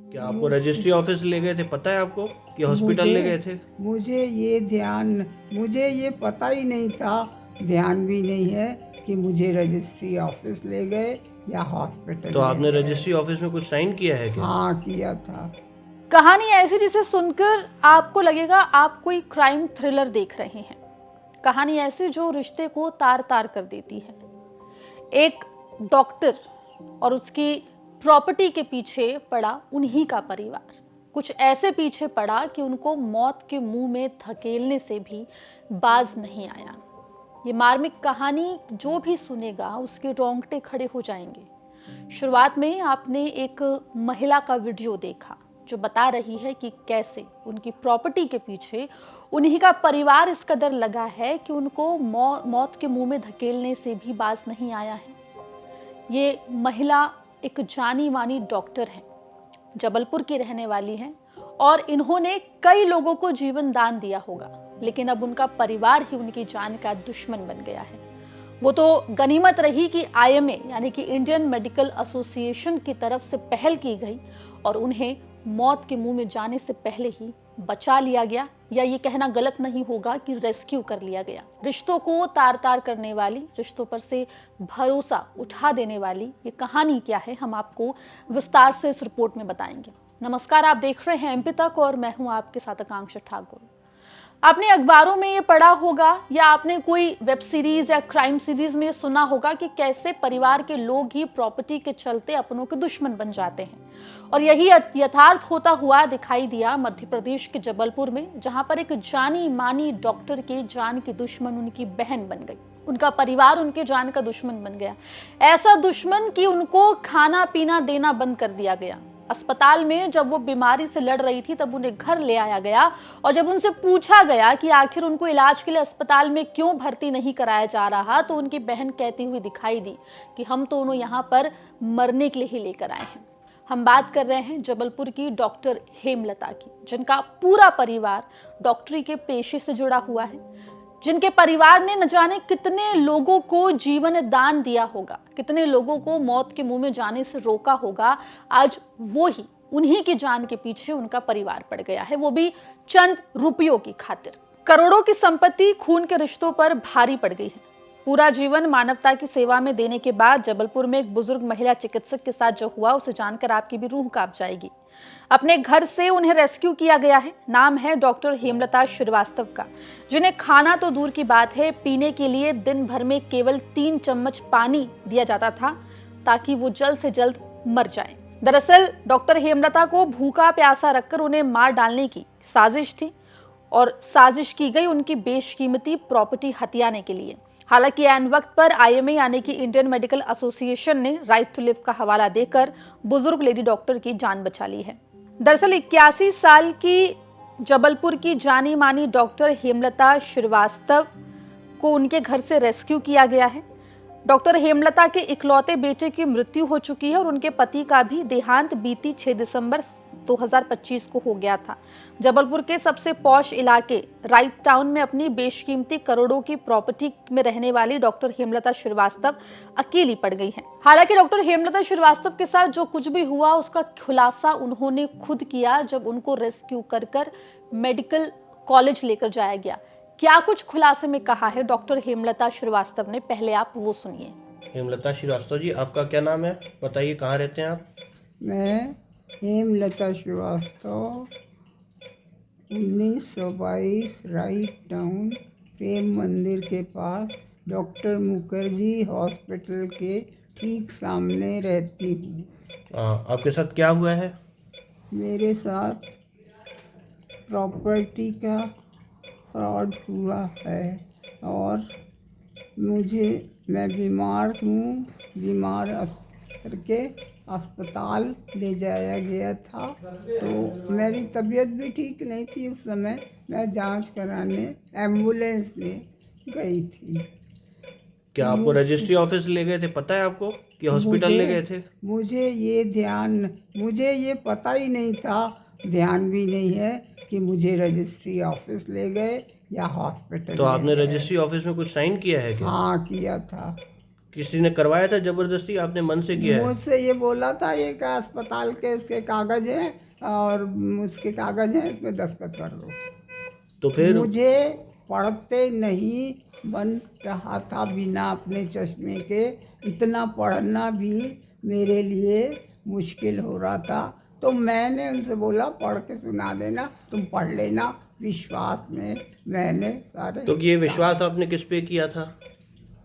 क्या आपको registry office ले गए थे, पता है आपको, कि हॉस्पिटल ले गए थे? मुझे ये पता ही नहीं था, ध्यान भी नहीं है कि मुझे रजिस्ट्री ऑफिस ले गए या हॉस्पिटल तो ले आपने गए। रजिस्ट्री ऑफिस में कुछ साइन किया है क्या? हाँ, किया था। कहानी ऐसी जिसे सुनकर आपको लगेगा आप कोई क्राइम थ्रिलर देख रहे हैं। कहानी ऐसी जो रिश्ते को तार तार कर देती है। एक डॉक्टर और उसकी प्रॉपर्टी के पीछे पड़ा उन्हीं का परिवार। कुछ ऐसे पीछे पड़ा कि उनको मौत के मुंह में धकेलने से भी बाज नहीं आया। ये मार्मिक कहानी जो भी सुनेगा उसके रोंगटे खड़े हो जाएंगे। शुरुआत में आपने एक महिला का वीडियो देखा जो बता रही है कि कैसे उनकी प्रॉपर्टी के पीछे उन्हीं का परिवार इस कदर लगा है कि उनको मौत के मुंह में धकेलने से भी बाज नहीं आया है। ये महिला एक जानी मानी डॉक्टर है, जबलपुर की रहने वाली है और इन्होंने कई लोगों को जीवन दान दिया होगा, लेकिन अब उनका परिवार ही उनकी जान का दुश्मन बन गया है। वो तो गनीमत रही कि आईएमए यानी कि इंडियन मेडिकल एसोसिएशन की तरफ से पहल की गई और उन्हें मौत के मुंह में जाने से पहले ही बचा लिया गया, या ये कहना गलत नहीं होगा कि रेस्क्यू कर लिया गया। रिश्तों को तार तार करने वाली, रिश्तों पर से भरोसा उठा देने वाली ये कहानी क्या है, हम आपको विस्तार से इस रिपोर्ट में बताएंगे। नमस्कार, आप देख रहे हैं एमपी तक और मैं हूं आपके साथ आकांक्षा ठाकुर। आपने अखबारों में ये पढ़ा होगा या आपने कोई वेब सीरीज या क्राइम सीरीज में सुना होगा कि कैसे परिवार के लोग ही प्रॉपर्टी के चलते अपनों के दुश्मन बन जाते हैं, और यही यथार्थ होता हुआ दिखाई दिया मध्य प्रदेश के जबलपुर में, जहां पर एक जानी मानी डॉक्टर के जान की दुश्मन उनकी बहन बन गई। उनका परिवार उनके जान का दुश्मन बन गया, ऐसा दुश्मन कि उनको खाना पीना देना बंद कर दिया गया। अस्पताल में जब वो बीमारी से लड़ रही थी तब उन्हें घर ले आया गया, और जब उनसे पूछा गया कि आखिर उनको इलाज के लिए अस्पताल में क्यों भर्ती नहीं कराया जा रहा, तो उनकी बहन कहती हुई दिखाई दी कि हम तो उन्हें यहाँ पर मरने के लिए ही लेकर आए हैं। हम बात कर रहे हैं जबलपुर की डॉक्टर हेमलता की, जिनका पूरा परिवार डॉक्टरी के पेशे से जुड़ा हुआ है, जिनके परिवार ने न जाने कितने लोगों को जीवन दान दिया होगा, कितने लोगों को मौत के मुंह में जाने से रोका होगा। आज वो ही उन्हीं की जान के पीछे उनका परिवार पड़ गया है, वो भी चंद रुपयों की खातिर। करोड़ों की संपत्ति खून के रिश्तों पर भारी पड़ गई है। पूरा जीवन मानवता की सेवा में देने के बाद जबलपुर में एक बुजुर्ग महिला चिकित्सक के साथ जो हुआ उसे जानकर आपकी भी रूह कांप जाएगी। अपने घर से उन्हें रेस्क्यू किया गया है। नाम है डॉक्टर हेमलता श्रीवास्तव का, जिन्हें खाना तो दूर की बात है, पीने के लिए दिन भर में केवल 3 चम्मच पानी दिया जाता था ताकि वो जल्द से जल्द मर जाए। दरअसल डॉक्टर हेमलता को भूखा प्यासा रखकर उन्हें मार डालने की साजिश थी, और साजिश की गई उनकी बेशकीमती प्रॉपर्टी हथियाने के लिए। हालांकि ऐन वक्त पर आईएमए यानी कि इंडियन मेडिकल एसोसिएशन ने राइट टू लिव का हवाला देकर बुजुर्ग लेडी डॉक्टर की जान बचा ली है। दरअसल 81 साल की जबलपुर की जानी मानी डॉक्टर हेमलता श्रीवास्तव को उनके घर से रेस्क्यू किया गया है। डॉक्टर हेमलता के इकलौते बेटे की मृत्यु हो चुकी है और उनके पति का भी देहांत बीती 6 दिसंबर 2025 को हो गया था। जबलपुर के सबसे पॉश इलाके राइट टाउन में अपनी बेशकीमती करोड़ों की प्रॉपर्टी में रहने वाली डॉक्टर हेमलता श्रीवास्तव अकेली पड़ गई हैं। हालांकि डॉक्टर हेमलता श्रीवास्तव के साथ जो कुछ भी हुआ उसका खुलासा उन्होंने खुद किया जब उनको रेस्क्यू कर मेडिकल कॉलेज लेकर जाया गया। क्या कुछ खुलासे में कहा है डॉक्टर हेमलता श्रीवास्तव ने, पहले आप वो सुनिए। हेमलता श्रीवास्तव जी, आपका क्या नाम है, बताइए, कहाँ रहते हैं आप? मैं हेमलता श्रीवास्तव, 1922 राइट टाउन प्रेम मंदिर के पास डॉक्टर मुखर्जी हॉस्पिटल के ठीक सामने रहती हूँ। आपके साथ क्या हुआ है? मेरे साथ प्रॉपर्टी का फ्रॉड हुआ है और मैं बीमार हूँ। बीमार करके अस्पताल ले जाया गया था, तो मेरी तबीयत भी ठीक नहीं थी उस समय। मैं जांच कराने एम्बुलेंस में गई थी। क्या आपको रजिस्ट्री ऑफिस ले गए थे, पता है आपको, कि हॉस्पिटल ले गए थे? मुझे ये पता ही नहीं था, ध्यान भी नहीं है कि मुझे रजिस्ट्री ऑफिस ले गए या हॉस्पिटल तो ले आपने गए। रजिस्ट्री ऑफिस में कुछ साइन किया है क्या? हाँ, किया था। किसी ने करवाया था जबरदस्ती, आपने मन से किया है? मुझसे ये बोला था, ये का अस्पताल के उसके कागज हैं और उसके कागज हैं, इसमें दस्तखत कर दो। तो फिर मुझे पढ़ते नहीं बन रहा था बिना अपने चश्मे के, इतना पढ़ना भी मेरे लिए मुश्किल हो रहा था। तो मैंने उनसे बोला पढ़ के सुना देना, तुम पढ़ लेना। विश्वास में मैंने सारे तो ये विश्वास आपने किस पे किया था?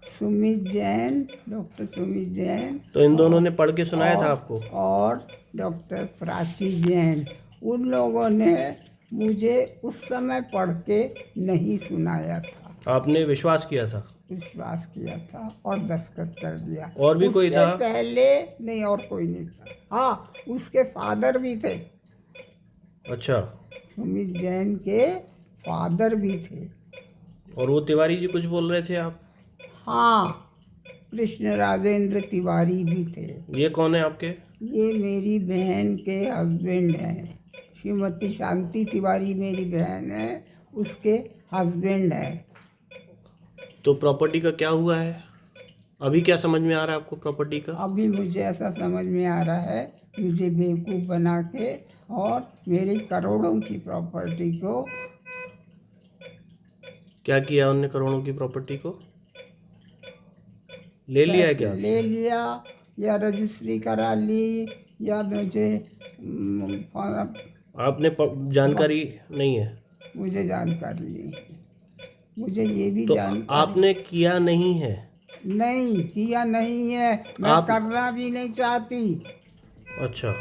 सुमित जैन, डॉक्टर सुमित जैन तो इन दोनों ने पढ़ के सुनाया था आपको? और डॉक्टर प्राची जैन, उन लोगों ने मुझे उस समय पढ़ के नहीं सुनाया था। आपने विश्वास किया था? विश्वास किया था और दस्तखत कर दिया। और भी कोई उससे था? पहले नहीं, और कोई नहीं था। हाँ, उसके फादर भी थे, अच्छा। सुमित जैन के फादर भी थे। और वो तिवारी जी कुछ बोल रहे थे आप? हाँ, कृष्ण राजेंद्र तिवारी भी थे। ये कौन है आपके? ये मेरी बहन के हस्बैंड हैं। श्रीमती शांति तिवारी मेरी बहन है, उसके हस्बैंड है। तो प्रॉपर्टी का क्या हुआ है? अभी क्या समझ में आ रहा है आपको प्रॉपर्टी का? अभी मुझे ऐसा समझ में आ रहा है, मुझे बेवकूफ़ बना के और मेरी करोड़ों की प्रॉपर्टी को क्या किया उनने करोड़ों की प्रॉपर्टी को? ले लिया है क्या? ले लिया या रजिस्ट्री करा ली या मुझे आपने जानकारी नहीं है? मुझे जानकारी नहीं है। मुझे ये भी तो जानकारी आपने किया नहीं है? नहीं किया नहीं है, मैं करना भी नहीं चाहती। अच्छा।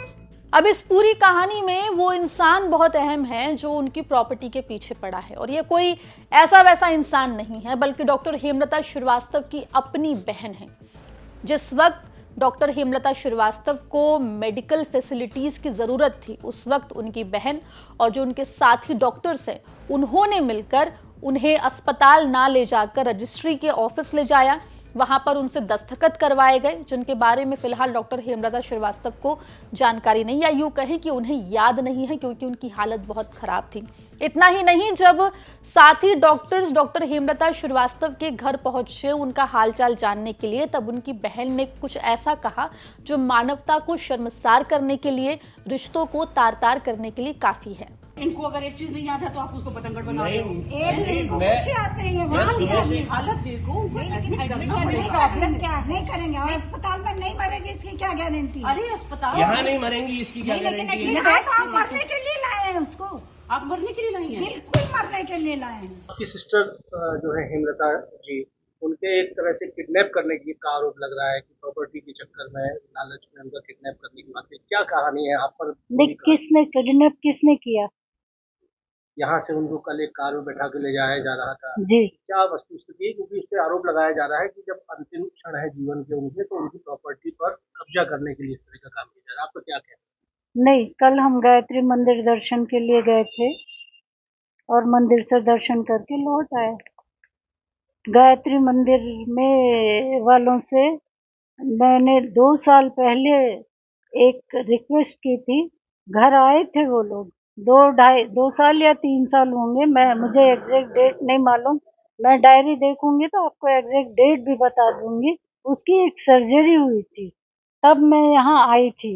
अब इस पूरी कहानी में वो इंसान बहुत अहम है जो उनकी प्रॉपर्टी के पीछे पड़ा है, और ये कोई ऐसा वैसा इंसान नहीं है, बल्कि डॉक्टर हेमलता श्रीवास्तव की अपनी बहन है। जिस वक्त डॉक्टर हेमलता श्रीवास्तव को मेडिकल फैसिलिटीज की जरूरत थी, उस वक्त उनकी बहन और जो उनके साथी डॉक्टर्स हैं, उन्होंने मिलकर उन्हें अस्पताल ना ले जाकर रजिस्ट्री के ऑफिस ले जाया। वहां पर उनसे दस्तखत करवाए गए, जिनके बारे में फिलहाल डॉक्टर हेमलता श्रीवास्तव को जानकारी नहीं, या यूं कहें कि उन्हें याद नहीं है, क्योंकि उनकी हालत बहुत खराब थी। इतना ही नहीं, जब साथी डॉक्टर्स डॉक्टर हेमलता श्रीवास्तव के घर पहुंचे उनका हालचाल जानने के लिए, तब उनकी बहन ने कुछ ऐसा कहा जो मानवता को शर्मसार करने के लिए, रिश्तों को तार तार करने के लिए काफी है। इनको अगर एक चीज नहीं याद है तो आप उसको पतंगड़ बना रहे हो। हालत देखो, प्रॉब्लम क्या है, नहीं करेंगे और अस्पताल में नहीं मरेगी इसकी क्या गारंटी? अरे अस्पताल यहाँ नहीं मरेंगी इसकी क्या गारंटी है? आप मरने के लिए लाए हैं उसको, आप मरने के लिए नहीं है। बिल्कुल मरने के लिए लाए हैं। आपकी सिस्टर जो है हेमलता जी, उनके एक तरह से किडनैप करने की का आरोप लग रहा है कि प्रॉपर्टी के चक्कर में, लालच में उनका किडनैप करने की बात है। क्या कहानी है आप पर? किसने किडनैप किसने किया? यहाँ से उनको कल एक कार में बैठा के ले जाया जा रहा था जी, क्या वस्तुस्थिति है? क्योंकि इस पे आरोप लगाया जा रहा है कि जब अंतिम क्षण है जीवन के उनके, तो उनकी प्रॉपर्टी पर कब्जा करने के लिए इस तरह का काम किया जा रहा है। आपको क्या कहना? नहीं, कल हम गायत्री मंदिर दर्शन के लिए गए थे और मंदिर से दर्शन करके लौट आए। गायत्री मंदिर में वालों से मैंने 2 साल पहले एक रिक्वेस्ट की थी, घर आए थे वो लोग। 2 साल या 3 साल होंगे, मुझे एग्जैक्ट डेट नहीं मालूम। मैं डायरी देखूंगी तो आपको एग्जैक्ट डेट भी बता दूंगी। उसकी एक सर्जरी हुई थी, तब मैं यहाँ आई थी।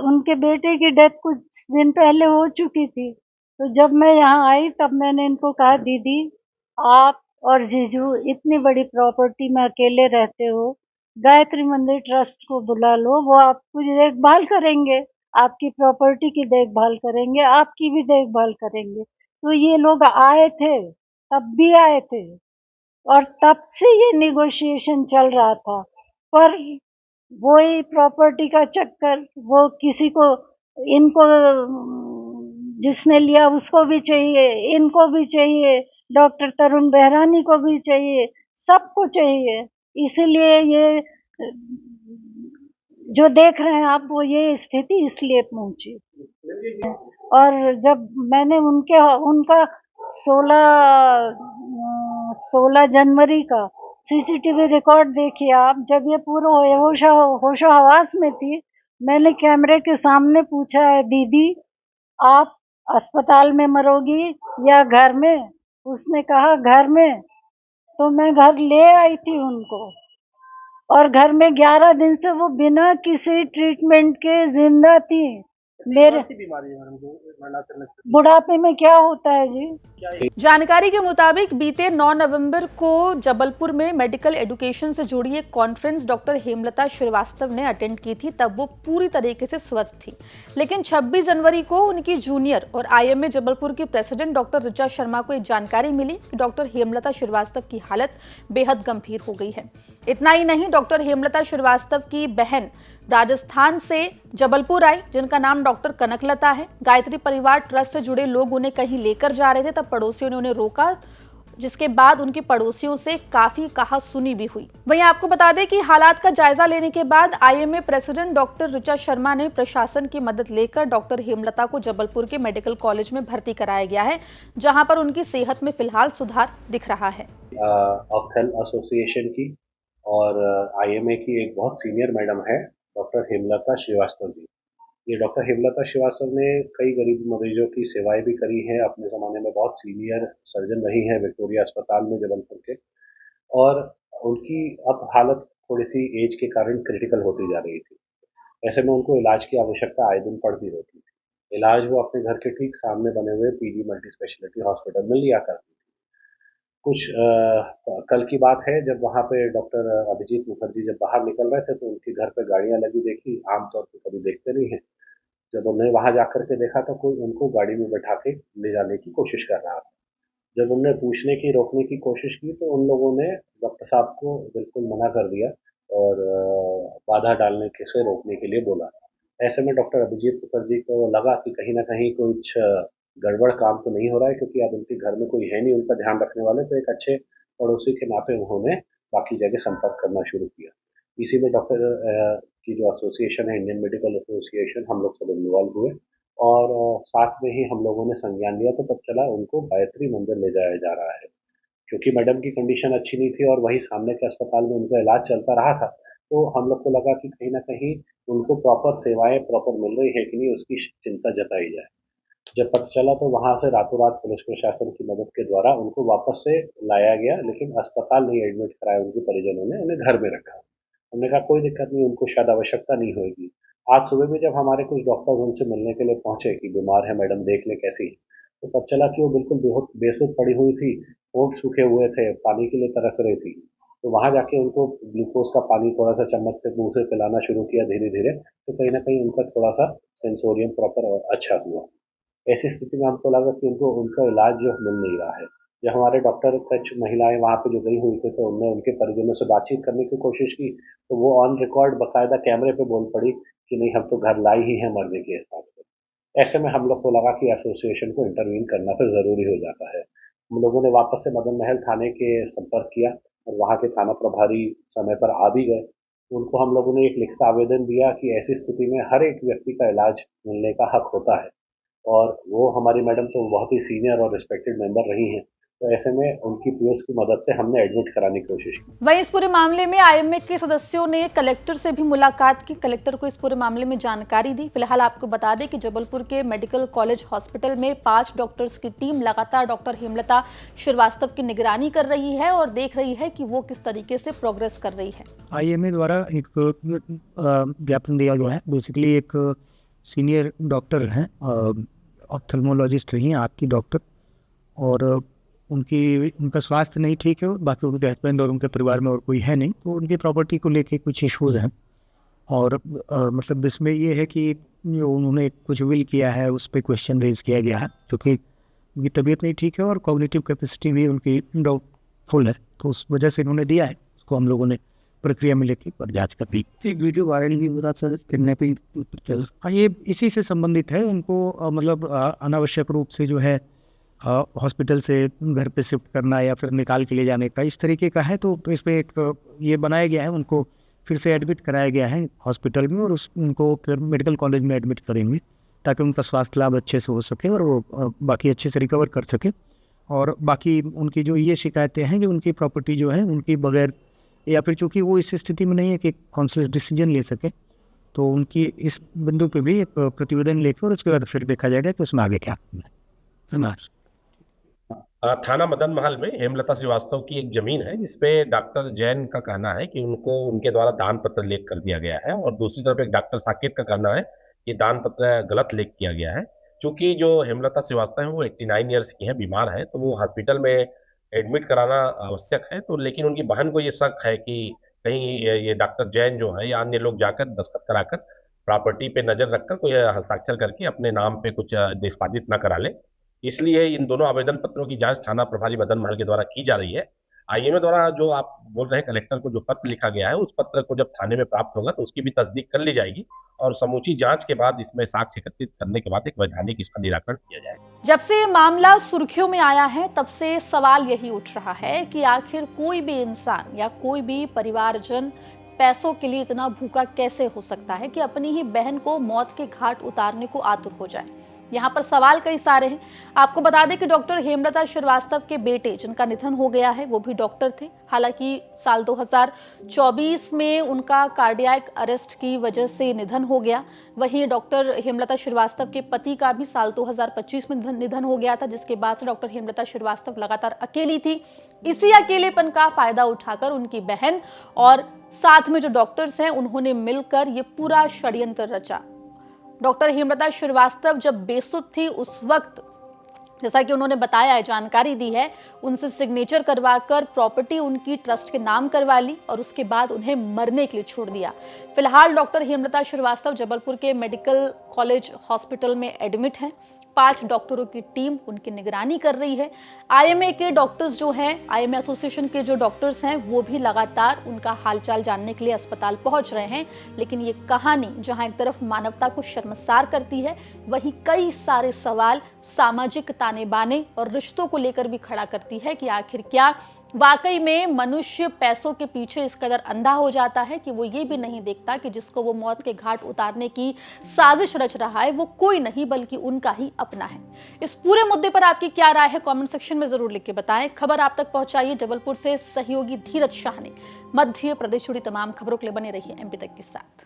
उनके बेटे की डेथ कुछ दिन पहले हो चुकी थी। तो जब मैं यहाँ आई तब मैंने इनको कहा, दीदी आप और जीजू इतनी बड़ी प्रॉपर्टी में अकेले रहते हो, गायत्री मंदिर ट्रस्ट को बुला लो, वो आपकी देखभाल करेंगे, आपकी प्रॉपर्टी की देखभाल करेंगे, आपकी भी देखभाल करेंगे। तो ये लोग आए थे, तब भी आए थे और तब से ये निगोशिएशन चल रहा था। पर वही प्रॉपर्टी का चक्कर, वो किसी को, इनको जिसने लिया उसको भी चाहिए, इनको भी चाहिए, डॉक्टर तरुण बेहरानी को भी चाहिए, सबको चाहिए। इसलिए ये जो देख रहे हैं आप, वो ये स्थिति इसलिए पहुंची। और जब मैंने उनका 16 जनवरी का सीसीटीवी रिकॉर्ड देखिए आप, जब ये पूरा होशो हवास में थी, मैंने कैमरे के सामने पूछा है, दीदी आप अस्पताल में मरोगी या घर में? उसने कहा घर में। तो मैं घर ले आई थी उनको, और घर में 11 दिन से वो बिना किसी ट्रीटमेंट के जिंदा थी। मेरे कौन सी बीमारी है मैडम जो मरणासन्न स्थिति? बुढ़ापे में क्या होता है जी? जानकारी के मुताबिक बीते 9 नवंबर को जबलपुर में मेडिकल एजुकेशन से जुड़ी एक कॉन्फ्रेंस डॉक्टर हेमलता श्रीवास्तव ने अटेंड की थी। तब वो पूरी तरीके से स्वस्थ थी, लेकिन 26 जनवरी को उनकी जूनियर और आईएमए जबलपुर की प्रेसिडेंट डॉक्टर ऋचा शर्मा को एक जानकारी मिली कि डॉक्टर हेमलता श्रीवास्तव की हालत बेहद गंभीर हो गई है। इतना ही नहीं, डॉक्टर हेमलता श्रीवास्तव की बहन राजस्थान से जबलपुर आई, जिनका नाम डॉक्टर कनकलता है। गायत्री परिवार ट्रस्ट से जुड़े लोग उन्हें कहीं लेकर जा रहे थे, तब पड़ोसियों ने उन्हें रोका, जिसके बाद उनके पड़ोसियों से काफी कहा-सुनी भी हुई। वहीं आपको बता दें कि हालात का जायजा लेने के बाद IMA president doctor Richa Sharma ने प्रशासन की मदद लेकर डॉक्टर हेमलता को जबलपुर के मेडिकल कॉलेज में भर्ती कराया गया है, जहां पर उनकी सेहत में फिलहाल सुधार दिख रहा है। ऑप्थेल एसोसिएशन की और आईएमए की एक बहुत सीनियर मैडम है डॉक्टर हेमलता श्रीवास्तव जी। ये डॉक्टर हेमलता श्रीवास्तव ने कई गरीब मरीजों की सेवाएं भी करी हैं। अपने ज़माने में बहुत सीनियर सर्जन रही हैं विक्टोरिया अस्पताल में जबलपुर के, और उनकी अब हालत थोड़ी सी एज के कारण क्रिटिकल होती जा रही थी। ऐसे में उनको इलाज की आवश्यकता आए दिन पड़ती रहती थी। इलाज वो अपने घर के ठीक सामने बने हुए पीजी मल्टी स्पेशलिटी हॉस्पिटल में लिया करती थी। कुछ कल की बात है, जब वहाँ पे डॉक्टर अभिजीत मुखर्जी जब बाहर निकल रहे थे तो उनके घर पे गाड़ियाँ लगी देखी, आमतौर पे कभी देखते नहीं हैं। जब उन्हें वहाँ जाकर के देखा तो कोई उनको गाड़ी में बैठा के ले जाने की कोशिश कर रहा था। जब उनने पूछने की, रोकने की कोशिश की तो उन लोगों ने डॉक्टर साहब को बिल्कुल मना कर दिया और बाधा डालने के से रोकने के लिए बोला। ऐसे में डॉक्टर अभिजीत मुखर्जी को लगा कि कहीं न कहीं कुछ गड़बड़ काम तो नहीं हो रहा है, क्योंकि अब उनके घर में कोई है नहीं उनका ध्यान रखने वाले, तो एक अच्छे पड़ोसी के नाते उन्होंने बाकी जगह संपर्क करना शुरू किया। इसी में डॉक्टर की जो एसोसिएशन है, इंडियन मेडिकल एसोसिएशन, हम लोग सब इन्वॉल्व हुए और साथ में ही हम लोगों ने संज्ञान लिया तो पता चला उनको गायत्री मंदिर ले जाया जा रहा है। क्योंकि मैडम की कंडीशन अच्छी नहीं थी और वहीं सामने के अस्पताल में उनका इलाज चलता रहा था, तो हम लोग को लगा कि कहीं न कहीं उनको प्रॉपर सेवाएँ प्रॉपर मिल रही है कि नहीं, उसकी चिंता जताई जाए। जब पता चला तो वहाँ से रातों रात पुलिस प्रशासन की मदद के द्वारा उनको वापस से लाया गया, लेकिन अस्पताल नहीं एडमिट कराया उनके परिजनों ने, उन्हें घर में रखा। हमने कहा कोई दिक्कत नहीं, उनको शायद आवश्यकता नहीं होगी। आज सुबह भी जब हमारे कुछ डॉक्टर उनसे मिलने के लिए पहुंचे कि बीमार है मैडम, देख लें कैसी है, तो पता चला कि वो बिल्कुल बेसुध पड़ी हुई थी, होंठ सूखे हुए थे, पानी के लिए तरस रही थी। तो वहाँ जाके उनको ग्लूकोज का पानी थोड़ा सा चम्मच से मुंह से पिलाना शुरू किया धीरे धीरे, तो कहीं ना कहीं उनका थोड़ा सा सेंसोरियम प्रॉपर अच्छा हुआ। ऐसी स्थिति में हमको लगा कि उनको उनका इलाज जो मिल नहीं रहा है। जब हमारे डॉक्टर कुछ महिलाएं वहाँ पे जो गई हुई थी तो उनने उनके परिजनों से बातचीत करने की कोशिश की, तो वो ऑन रिकॉर्ड बाकायदा कैमरे पे बोल पड़ी कि नहीं, हम तो घर लाई ही हैं मरने के हिसाब से। ऐसे में हम लोग को लगा कि एसोसिएशन को इंटरवीन करना फिर ज़रूरी हो जाता है। हम लोगों ने वापस से मदन महल थाने के संपर्क किया और वहाँ के थाना प्रभारी समय पर आ भी गए। उनको हम लोगों ने एक लिखित आवेदन दिया कि ऐसी स्थिति में हर एक व्यक्ति का इलाज मिलने का हक होता है, और वो हमारी मैडम तो बहुत ही सीनियर और रिस्पेक्टेड मेंबर रही हैं, तो ऐसे में उनकी पीएस की मदद से हमने एडमिट कराने की कोशिश की। वहीं इस पूरे मामले में आईएमए के सदस्यों ने कलेक्टर से भी मुलाकात की, कलेक्टर को इस पूरे मामले में जानकारी दी। फिलहाल आपको बता दें कि जबलपुर के मेडिकल कॉलेज हॉस्पिटल में 5 डॉक्टर्स की टीम लगातार डॉक्टर हेमलता श्रीवास्तव की निगरानी कर रही है और देख रही है कि वो किस तरीके से प्रोग्रेस कर रही है। आईएमए द्वारा एक ज्ञापन दिया गया है। बेसिकली एक सीनियर डॉक्टर हैं, ऑप्थेल्मोलॉजिस्ट रही हैं, आँख की डॉक्टर, और उनका स्वास्थ्य नहीं ठीक है। बाकी उनके हस्बैंड और उनके परिवार में और कोई है नहीं, तो उनकी प्रॉपर्टी को लेके कुछ इशूज़ हैं। और मतलब इसमें ये है कि जो उन्होंने कुछ विल किया है उस पर क्वेश्चन रेज किया गया है, क्योंकि उनकी तबीयत नहीं ठीक है और कॉग्निटिव कैपेसिटी भी उनकी डाउटफुल है, तो उस वजह से इन्होंने दिया है। उसको हम लोगों ने प्रक्रिया में लेके पर जाँच कर दी। एक वीडियो वायरल भी हो रहा सर, किडनैपिंग। हाँ, ये इसी से संबंधित है। उनको मतलब अनावश्यक रूप से जो है हॉस्पिटल से घर पे शिफ्ट करना या फिर निकाल के ले जाने का इस तरीके का है, तो इस पर एक ये बनाया गया है। उनको फिर से एडमिट कराया गया है हॉस्पिटल में, और उनको फिर मेडिकल कॉलेज में एडमिट करेंगे ताकि उनका स्वास्थ्य लाभ अच्छे से हो सके और वो बाकी अच्छे से रिकवर कर सके। और बाकी उनकी जो ये शिकायतें हैं कि उनकी प्रॉपर्टी जो है उनकी बगैर, या फिर चूँकि वो इस स्थिति में नहीं है कि कॉन्शियस डिसीजन ले सके, तो उनकी इस बिंदु पे भी एक प्रतिवेदन लेकर और उसके बाद फिर देखा जाएगा कि उसमें आगे क्या है। थाना मदन महल में हेमलता श्रीवास्तव की एक जमीन है जिसपे डॉक्टर जैन का कहना है कि उनको उनके द्वारा दान पत्र लेख कर दिया गया है, और दूसरी तरफ एक डॉक्टर साकेत का कहना है कि दान पत्र गलत लेख किया गया है। क्योंकि जो हेमलता श्रीवास्तव है वो 89 ईयर्स की है, बीमार है, तो वो हॉस्पिटल में एडमिट कराना आवश्यक है। तो लेकिन उनकी बहन को ये शक है कि कहीं ये डॉक्टर जैन जो है या अन्य लोग जाकर दस्तखत कराकर प्रॉपर्टी पे नजर रखकर कोई हस्ताक्षर करके अपने नाम पे कुछ निष्पादित न करा ले। इसलिए इन दोनों आवेदन पत्रों की जांच थाना प्रभारी मदन महल के द्वारा की जा रही है। आईएमए द्वारा जो आप बोल रहे हैं कलेक्टर को जो पत्र लिखा गया है, उस पत्र को जब थाने में प्राप्त होगा तो उसकी भी तस्दीक कर ली जाएगी, और समूची जांच के बाद इसमें साक्ष्य एकत्रित करने के बाद एक वैधानिक इसका निराकरण किया जाएगा। जब से मामला सुर्खियों में आया है तब से सवाल यही उठ रहा है कि आखिर कोई भी इंसान या कोई भी परिवारजन पैसों के लिए इतना भूखा कैसे हो सकता है कि अपनी ही बहन को मौत के घाट उतारने को आतुर हो जाए। यहाँ पर सवाल कई सारे हैं। आपको बता दें कि डॉक्टर हेमलता श्रीवास्तव के बेटे जिनका निधन हो गया है वो भी डॉक्टर थे। हालांकि साल 2024 में उनका कार्डियक अरेस्ट की वजह से निधन हो गया। वहीं डॉक्टर हेमलता श्रीवास्तव के पति का भी साल 2025 में निधन हो गया था, जिसके बाद से डॉक्टर हेमलता श्रीवास्तव लगातार अकेली थी। इसी अकेलेपन का फायदा उठाकर उनकी बहन और साथ में जो डॉक्टर्स हैं उन्होंने मिलकर ये पूरा षड्यंत्र रचा। डॉक्टर हेमलता श्रीवास्तव जब बेसुध थी उस वक्त, जैसा कि उन्होंने बताया है, जानकारी दी है, उनसे सिग्नेचर करवाकर प्रॉपर्टी उनकी ट्रस्ट के नाम करवा ली और उसके बाद उन्हें मरने के लिए छोड़ दिया। फिलहाल डॉक्टर हेमलता श्रीवास्तव जबलपुर के मेडिकल कॉलेज हॉस्पिटल में एडमिट हैं। 5 डॉक्टरों की टीम उनकी निगरानी कर रही है। आईएमए के डॉक्टर्स जो हैं, आईएमए एसोसिएशन के जो डॉक्टर्स हैं, वो भी लगातार उनका हालचाल जानने के लिए अस्पताल पहुंच रहे हैं। लेकिन ये कहानी जहां एक तरफ मानवता को शर्मसार करती है, वहीं कई सारे सवाल सामाजिक ताने बाने और रिश्तों को लेकर भी खड़ा करती है कि आखिर क्या वाकई में मनुष्य पैसों के पीछे इस कदर अंधा हो जाता है कि वो ये भी नहीं देखता कि जिसको वो मौत के घाट उतारने की साजिश रच रहा है वो कोई नहीं बल्कि उनका ही अपना है। इस पूरे मुद्दे पर आपकी क्या राय है, कमेंट सेक्शन में जरूर लिख के बताएं। खबर आप तक पहुंचाइए जबलपुर से सहयोगी धीरज शाह ने। मध्य प्रदेश जुड़ी तमाम खबरों के लिए बने रहिए एमपी तक के साथ।